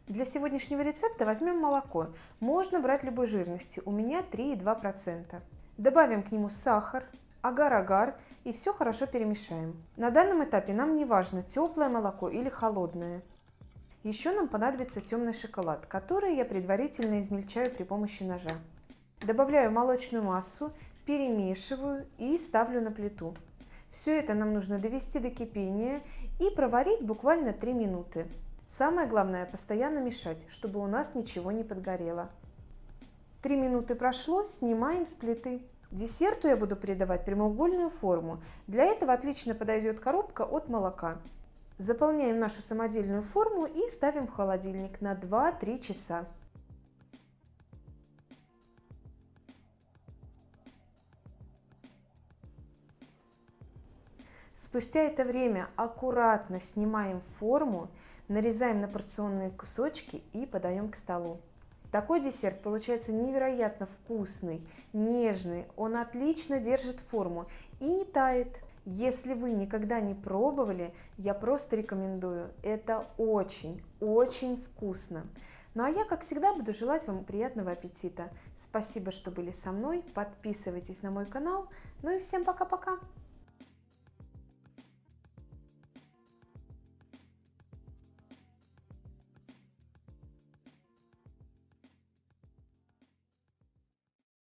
Для сегодняшнего рецепта возьмем молоко. Можно брать любой жирности, у меня 3,2%. Добавим к нему сахар, агар-агар и все хорошо перемешаем. На данном этапе нам не важно, теплое молоко или холодное. Еще нам понадобится темный шоколад, который я предварительно измельчаю при помощи ножа. Добавляю молочную массу, перемешиваю и ставлю на плиту. Все это нам нужно довести до кипения и проварить буквально 3 минуты. Самое главное постоянно мешать, чтобы у нас ничего не подгорело. 3 минуты прошло, снимаем с плиты. Десерту я буду придавать прямоугольную форму. Для этого отлично подойдет коробка от молока. Заполняем нашу самодельную форму и ставим в холодильник на 2-3 часа. Спустя это время аккуратно снимаем форму, нарезаем на порционные кусочки и подаем к столу. Такой десерт получается невероятно вкусный, нежный, он отлично держит форму и не тает. Если вы никогда не пробовали, я просто рекомендую. Это очень вкусно. Ну а я, как всегда, буду желать вам приятного аппетита. Спасибо, что были со мной. Подписывайтесь на мой канал. Ну и всем пока-пока!